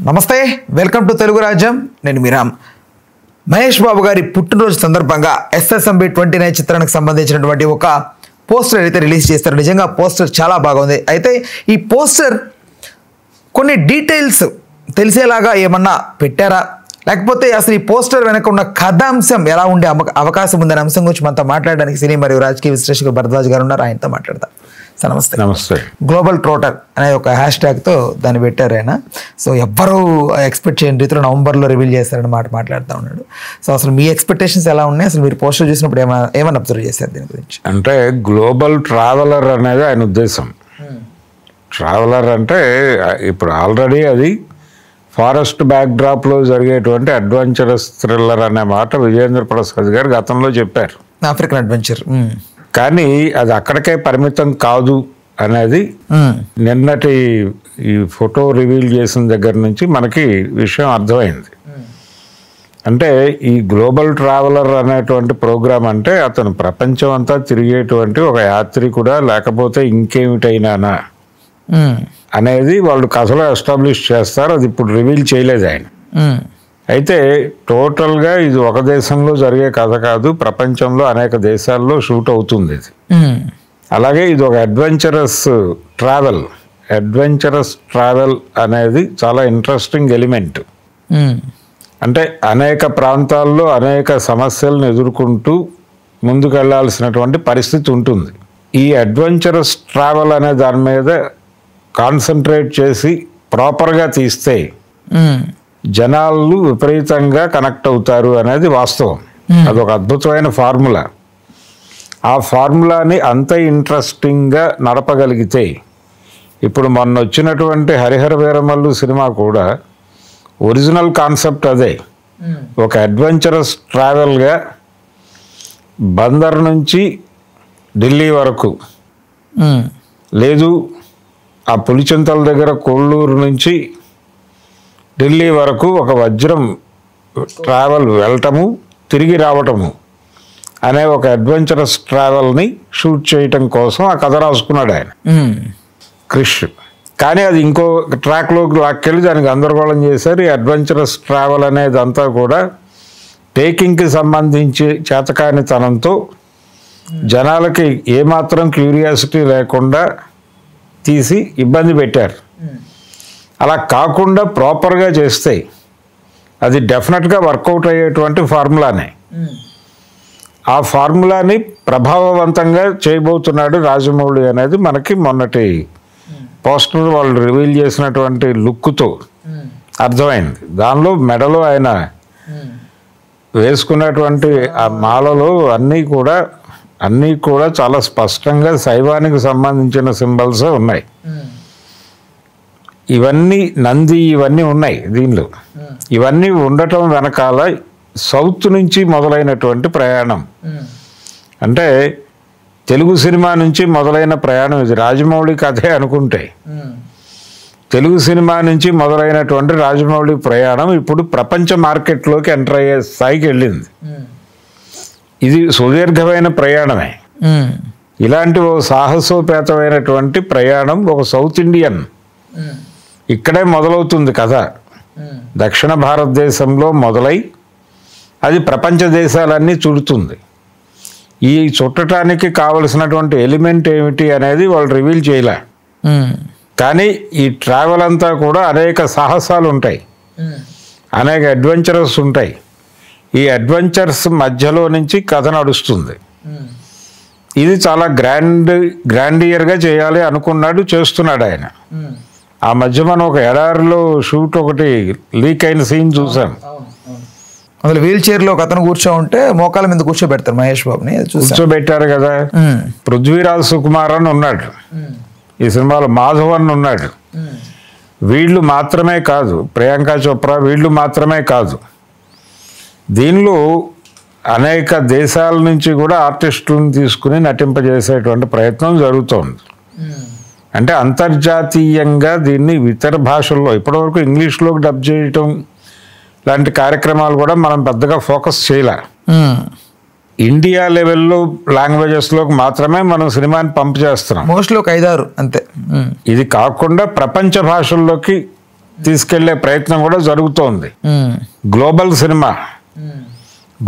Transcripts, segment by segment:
నమస్తే, welcome to Telugu రాజ్యం. నేను మీరామ్. మహేష్ బాబు గారి పుట్టినరోజు సందర్భంగా ఎస్ఎస్ఎంబి 29 చిత్రానికి సంబంధించినటువంటి ఒక పోస్టర్ అయితే రిలీజ్ చేస్తారు. నిజంగా పోస్టర్ చాలా బాగుంది. అయితే ఈ పోస్టర్ కొన్ని డీటెయిల్స్ తెలిసేలాగా ఏమన్నా పెట్టారా, లేకపోతే అసలు ఈ పోస్టర్ వెనక ఉన్న కథాంశం ఎలా ఉండే అవకాశం ఉందనే అంశం గురించి మనతో మాట్లాడడానికి సినీ మరియు రాజకీయ విశ్లేషకులు భరద్వాజ్ గారు ఉన్నారు. ఆయనతో మాట్లాడదాం. సార్ నమస్తే. నమస్తే. గ్లోబల్ ట్రోటర్ అనే ఒక హ్యాష్ ట్యాగ్తో దాన్ని పెట్టారు ఆయన. సో ఎవ్వరూ ఎక్స్పెక్ట్ చేయని రీతిలో నవంబర్లో రివీల్ చేస్తారని మాట్లాడుతూ ఉన్నాడు. సో అసలు మీ ఎక్స్పెక్టేషన్స్ ఎలా ఉన్నాయి? అసలు మీరు పోస్టర్ చూసినప్పుడు ఏమైనా అబ్జర్వ్ చేశారు దీని గురించి? అంటే గ్లోబల్ ట్రావెలర్ అనేది ఆయన ఉద్దేశం. ట్రావెలర్ అంటే ఇప్పుడు ఆల్రెడీ అది ఫారెస్ట్ బ్యాక్డ్రాప్లో జరిగేటువంటి అడ్వెంచరస్ థ్రిల్లర్ అనే మాట విజేంద్ర ప్రసాద్ గారు గతంలో చెప్పారు. African adventure. కానీ అది అక్కడికే పరిమితం కాదు అనేది నిన్నటి ఈ ఫోటో రివీల్ చేసిన దగ్గర నుంచి మనకి విషయం అర్థమైంది. అంటే ఈ గ్లోబల్ ట్రావెలర్ అనేటువంటి ప్రోగ్రాం అంటే అతను ప్రపంచం అంతా తిరిగేటువంటి ఒక యాత్రికుడా లేకపోతే ఇంకేమిటైనానా అనేది వాళ్ళు కథలో ఎస్టాబ్లిష్ చేస్తారు. అది ఇప్పుడు రివీల్ చేయలేదు ఆయన. అయితే టోటల్గా ఇది ఒక దేశంలో జరిగే కథ కాదు, ప్రపంచంలో అనేక దేశాల్లో షూట్ అవుతుంది ఇది. అలాగే ఇది ఒక అడ్వెంచరస్ ట్రావెల్ అనేది చాలా ఇంట్రెస్టింగ్ ఎలిమెంట్. అంటే అనేక ప్రాంతాల్లో అనేక సమస్యలను ఎదుర్కొంటూ ముందుకెళ్లాల్సినటువంటి పరిస్థితి ఉంటుంది. ఈ అడ్వెంచరస్ ట్రావెల్ అనే దాని మీద కాన్సన్ట్రేట్ చేసి ప్రాపర్గా తీస్తే జనాలు విపరీతంగా కనెక్ట్ అవుతారు అనేది వాస్తవం. అదొక అద్భుతమైన ఫార్ములా. ఆ ఫార్ములాని అంత ఇంట్రెస్టింగ్గా నడపగలిగితే, ఇప్పుడు మొన్న వచ్చినటువంటి హరిహర వీరమల్లు సినిమా కూడా ఒరిజినల్ కాన్సెప్ట్ అదే. ఒక అడ్వెంచరస్ ట్రావెల్గా బందర్ నుంచి ఢిల్లీ వరకు, లేదు ఆ పులిచింతల దగ్గర కొల్లూరు నుంచి ఢిల్లీ వరకు ఒక వజ్రం ట్రావెల్ వెళ్ళటము తిరిగి రావటము అనే ఒక అడ్వెంచరస్ ట్రావెల్ని షూట్ చేయటం కోసం ఆ కథ రాసుకున్నాడు ఆయన, క్రిష్. కానీ అది ఇంకో ట్రాక్లోకి లాక్కెళ్ళి దానికి గందరగోళం చేశారు. ఈ అడ్వెంచరస్ ట్రావెల్ అనేది అంతా కూడా టేకింగ్కి సంబంధించి చేతకానితనంతో జనాలకి ఏమాత్రం క్యూరియాసిటీ లేకుండా తీసి ఇబ్బంది పెట్టారు. అలా కాకుండా ప్రాపర్గా చేస్తే అది డెఫినెట్గా వర్కౌట్ అయ్యేటువంటి ఫార్ములానే. ఆ ఫార్ములాని ప్రభావవంతంగా చేయబోతున్నాడు రాజమౌళి అనేది మనకి మొన్నటి పోస్టర్ వాళ్ళు రివీల్ చేసినటువంటి లుక్తో అర్థమైంది. దానిలో మెడలో ఆయన వేసుకున్నటువంటి ఆ మాలలో అన్నీ కూడా చాలా స్పష్టంగా శైవానికి సంబంధించిన సింబల్స్ ఉన్నాయి. ఇవన్నీ నంది ఇవన్నీ ఉన్నాయి దీనిలో. ఇవన్నీ ఉండటం వెనకాల సౌత్ నుంచి మొదలైనటువంటి ప్రయాణం, అంటే తెలుగు సినిమా నుంచి మొదలైన ప్రయాణం ఇది. రాజమౌళి కథే అనుకుంటే తెలుగు సినిమా నుంచి మొదలైనటువంటి రాజమౌళి ప్రయాణం ఇప్పుడు ప్రపంచ మార్కెట్లోకి ఎంటర్ అయ్యే స్థాయికి వెళ్ళింది. ఇది సుదీర్ఘమైన ప్రయాణమే. ఇలాంటి ఓ సాహసోపేతమైనటువంటి ప్రయాణం ఒక సౌత్ ఇండియన్ ఇక్కడే మొదలవుతుంది కథ. దక్షిణ భారతదేశంలో మొదలై అది ప్రపంచ దేశాలన్నీ చుడుతుంది. ఈ చుట్టడానికి కావలసినటువంటి ఎలిమెంట్ ఏమిటి అనేది వాళ్ళు రివీల్ చేయలే. కానీ ఈ ట్రావెల్ అంతా కూడా అనేక సాహసాలు ఉంటాయి, అనేక అడ్వెంచరస్ ఉంటాయి. ఈ అడ్వెంచర్స్ మధ్యలో నుంచి కథ నడుస్తుంది. ఇది చాలా గ్రాండియర్గా చేయాలి అనుకున్నాడు, చేస్తున్నాడు ఆయన. ఆ మధ్య మనం ఒక ఎడారిలో షూట్ ఒకటి లీక్ అయిన సీన్ చూసాం. అందులో వీల్ చైర్లో ఒక అతను కూర్చోంటే మోకాల మీద కూర్చోబెడతారు మహేష్ బాబుని. కూర్చోబెట్టారు కదా. పృథ్వీరాజ్ సుకుమార్ అని ఉన్నాడు ఈ సినిమాలో, మాధవన్ ఉన్నాడు. వీళ్ళు మాత్రమే కాదు, ప్రియాంక చోప్రా, వీళ్ళు మాత్రమే కాదు, దీనిలో అనేక దేశాల నుంచి కూడా ఆర్టిస్టులను తీసుకుని నటింపజేసేటువంటి ప్రయత్నం జరుగుతోంది. అంటే అంతర్జాతీయంగా దీన్ని ఇతర భాషల్లో, ఇప్పటివరకు ఇంగ్లీష్లోకి డబ్ చేయటం లాంటి కార్యక్రమాలు కూడా మనం పెద్దగా ఫోకస్ చేయలే. ఇండియా లెవెల్లో లాంగ్వేజెస్లోకి మాత్రమే మనం సినిమాని పంప్ చేస్తున్నాం, మోస్ట్లీ ఒక 5-6 అంతే. ఇది కాకుండా ప్రపంచ భాషల్లోకి తీసుకెళ్లే ప్రయత్నం కూడా జరుగుతోంది.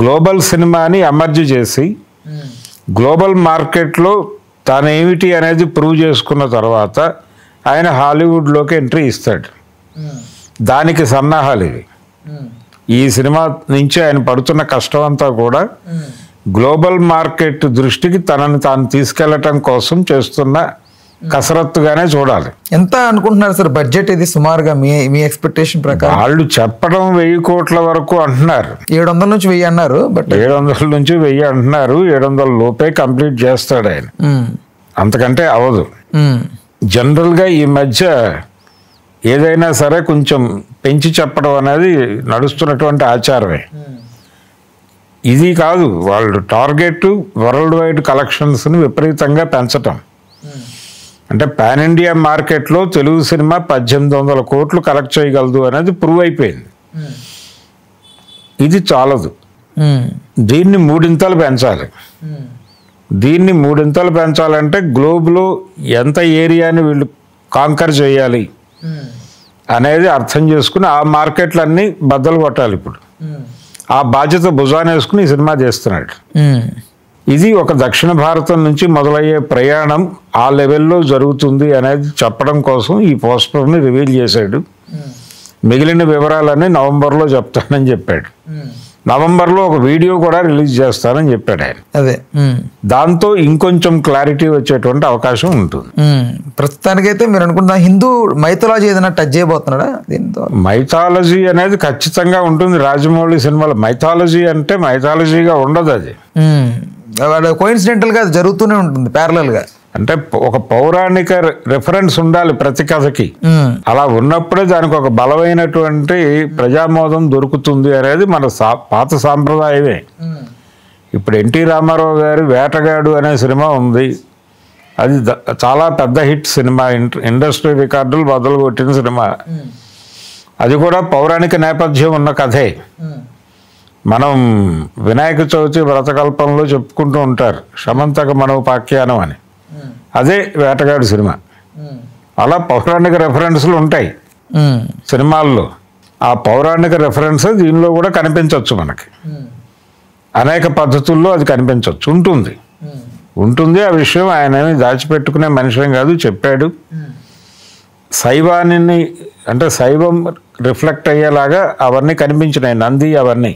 గ్లోబల్ సినిమాని ఎమర్జ్ చేసి గ్లోబల్ మార్కెట్లో తానేమిటి అనేది ప్రూవ్ చేసుకున్న తర్వాత ఆయన హాలీవుడ్లోకి ఎంట్రీ ఇస్తాడు. దానికి సన్నాహాలు ఇవి. ఈ సినిమా నుంచి ఆయన పడుతున్న కష్టం అంతా కూడా గ్లోబల్ మార్కెట్ దృష్టికి తనని తాను తీసుకెళ్లటం కోసం చేస్తున్న కసరత్తుగానే చూడాలి. ఎంత అనుకుంటున్నారు సార్ బడ్జెట్ ఇది సుమారుగా మీ ఎక్స్పెక్టేషన్ ప్రకారం? వాళ్ళు చెప్పడం 1000 కోట్ల వరకు అంటున్నారు. 700 నుంచి 1000 అన్నారు. బట్ 700 నుంచి 1000 అంటున్నారు. 700 లోపే కంప్లీట్ చేస్తాడు ఆయన, అంతకంటే అవదు. జనరల్గా ఈ మధ్య ఏదైనా సరే కొంచెం పెంచి చెప్పడం అనేది నడుస్తున్నటువంటి ఆచారమే. ఇది కాదు, వాళ్ళు టార్గెట్ వరల్డ్ వైడ్ కలెక్షన్స్ని విపరీతంగా పెంచటం. అంటే పాన్ ఇండియా మార్కెట్లో తెలుగు సినిమా 1800 కోట్లు కలెక్ట్ చేయగలదు అనేది ప్రూవ్ అయిపోయింది. ఇది చాలదు, దీన్ని 3 ఇంతలు పెంచాలి. దీన్ని 3 ఇంతలు పెంచాలంటే గ్లోబ్లో ఎంత ఏరియాని వీళ్ళు కాంకర్ చేయాలి అనేది అర్థం చేసుకుని ఆ మార్కెట్లన్నీ బద్దలు కొట్టాలి. ఇప్పుడు ఆ బాధ్యత భుజాన్ని వేసుకుని ఈ సినిమా చేస్తున్నాడు. ఇది ఒక దక్షిణ భారతం నుంచి మొదలయ్యే ప్రయాణం ఆ లెవెల్లో జరుగుతుంది అనేది చెప్పడం కోసం ఈ పోస్టర్ని రివీల్ చేశాడు. మిగిలిన వివరాలన్నీ నవంబర్లో చెప్తానని చెప్పాడు. నవంబర్లో ఒక వీడియో కూడా రిలీజ్ చేస్తానని చెప్పాడు ఆయన. అదే దాంతో ఇంకొంచెం క్లారిటీ వచ్చేటువంటి అవకాశం ఉంటుంది. ప్రస్తుతానికైతే మీరు అనుకుంటున్న హిందూ మైథాలజీ ఏదైనా టచ్ చేయబోతున్నాడా దీంతో? మైథాలజీ అనేది ఖచ్చితంగా ఉంటుంది రాజమౌళి సినిమాలో. మైథాలజీ అంటే మైథాలజీగా ఉండదు, అది కోఇన్సిడెంటల్ గా జరుగుతూనే ఉంటుంది ప్యారలల్ గా. అంటే ఒక పౌరాణిక రెఫరెన్స్ ఉండాలి ప్రతి కథకి. అలా ఉన్నప్పుడే దానికి ఒక బలమైనటువంటి ప్రజామోదం దొరుకుతుంది అనేది మన పాత సాంప్రదాయమే. ఇప్పుడు ఎన్టీ రామారావు గారి వేటగాడు అనే సినిమా ఉంది. అది చాలా పెద్ద హిట్ సినిమా, ఇండస్ట్రీ రికార్డులు బదులు కొట్టిన సినిమా. అది కూడా పౌరాణిక నేపథ్యం ఉన్న కథే. మనం వినాయక చవితి వ్రతకల్పంలో చెప్పుకుంటూ ఉంటారు శమంతక మనోపాఖ్యానం అని. అదే వేటగాడు సినిమా. అలా పౌరాణిక రెఫరెన్స్లు ఉంటాయి సినిమాల్లో. ఆ పౌరాణిక రెఫరెన్స్ దీనిలో కూడా కనిపించవచ్చు మనకి. అనేక పద్ధతుల్లో అది కనిపించవచ్చు, ఉంటుంది. ఆ విషయం ఆయన దాచిపెట్టుకునే మనిషిం కాదు, చెప్పాడు. శైవాన్ని అంటే శైవం రిఫ్లెక్ట్ అయ్యేలాగా అవన్నీ కనిపించినాయి, నంది అవన్నీ.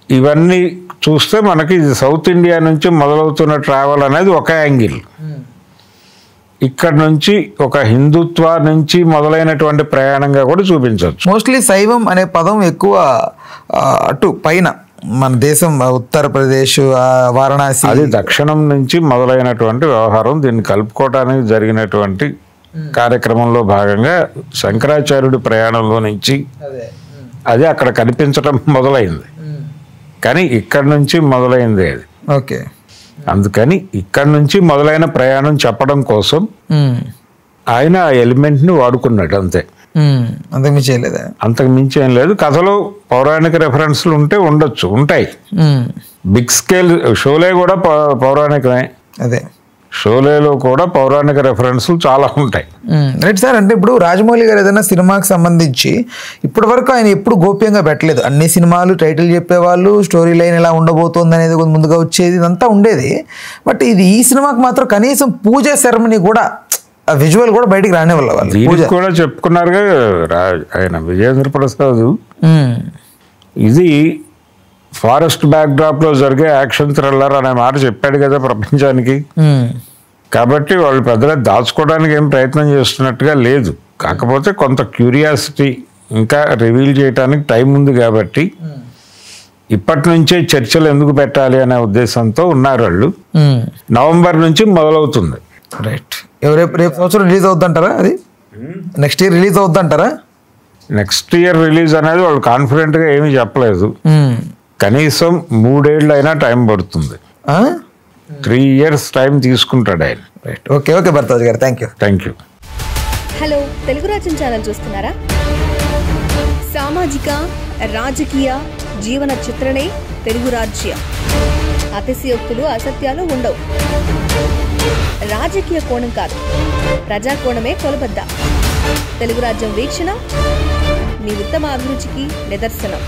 ఇవన్నీ చూస్తే మనకి ఇది సౌత్ ఇండియా నుంచి మొదలవుతున్న ట్రావెల్ అనేది ఒక యాంగిల్. ఇక్కడ నుంచి ఒక హిందుత్వ నుంచి మొదలైనటువంటి ప్రయాణంగా కూడా చూపించవచ్చు. మోస్ట్లీ శైవం అనే పదం ఎక్కువ అటు పైన మన దేశం ఉత్తరప్రదేశ్, వారణాసి, అది దక్షిణం నుంచి మొదలైనటువంటి వ్యవహారం. దీన్ని కలుపుకోవడానికి జరిగినటువంటి కార్యక్రమంలో భాగంగా శంకరాచార్యుడి ప్రయాణంలో నుంచి అది అక్కడ కనిపించడం మొదలైంది. కానీ ఇక్కడ నుంచి మొదలైంది అది. ఓకే, అందుకని ఇక్కడ నుంచి మొదలైన ప్రయాణం చెప్పడం కోసం ఆయన ఆ ఎలిమెంట్ని వాడుకున్నాడు, అంతే. అంతకు మించి ఏం లేదు. కథలో పౌరాణిక రెఫరెన్స్లు ఉంటాయి. బిగ్ స్కేల్ షోలే కూడా పౌరాణికమే. అదే షోలేలో కూడా పౌరాణిక రెఫరెన్స్లు చాలా ఉంటాయి. Right sir. అంటే ఇప్పుడు రాజమౌళి గారు ఏదైనా సినిమాకి సంబంధించి ఇప్పటి వరకు ఆయన ఎప్పుడు గోప్యంగా పెట్టలేదు. అన్ని సినిమాలు టైటిల్ చెప్పేవాళ్ళు, స్టోరీ లైన్ ఎలా ఉండబోతోంది అనేది ముందుగా వచ్చేది, ఇదంతా ఉండేది. బట్ ఇది ఈ సినిమాకి మాత్రం కనీసం పూజ సెరమనీ కూడా, విజువల్ కూడా బయటికి రానివ్వాలి వాళ్ళు. పూజ కూడా చెప్పుకున్నారుగా ఆయన విజయేంద్ర ప్రసాద్. ఇది ఫారెస్ట్ బ్యాక్డ్రాప్ లో జరిగే యాక్షన్ థ్రిల్లర్ అనే మాట చెప్పాడు కదా ప్రపంచానికి. కాబట్టి వాళ్ళు పెద్దగా దాచుకోవడానికి ఏం ప్రయత్నం చేస్తున్నట్టుగా లేదు. కాకపోతే కొంత క్యూరియాసిటీ ఇంకా రివీల్ చేయడానికి టైం ఉంది కాబట్టి ఇప్పటి నుంచే చర్చలు ఎందుకు పెట్టాలి అనే ఉద్దేశంతో ఉన్నారు వాళ్ళు. నవంబర్ నుంచి మొదలవుతుంది. రైట్. రేపు సంవత్సరం రిలీజ్ అవుతుంటారా? అది నెక్స్ట్ ఇయర్ రిలీజ్ అవుతుంటారా? నెక్స్ట్ ఇయర్ రిలీజ్ అనేది వాళ్ళు కాన్ఫిడెంట్గా ఏమీ చెప్పలేదు. కనీసం 3 ఏళ్ళు అయినా టైం పడుతుంది. 3 years టైం తీసుకుంటాడు ఆయన. రైట్. ఓకే భరద్వాజ్ గారు, థ్యాంక్ యూ. హలో, తెలుగు రాజ్యం ఛానల్ చూస్తున్నారా? సామాజిక, రాజకీయ, జీవన చిత్రణే తెలుగు రాజ్యం. అతిశయోక్తులు, అసత్యాలు ఉండవు. రాజకీయ కోణం కాదు, ప్రజా కోణమే కొలబద్ద. తెలుగు రాజ్యం వీక్షణ మీ ఉత్తమ అభిరుచికి నిదర్శనం.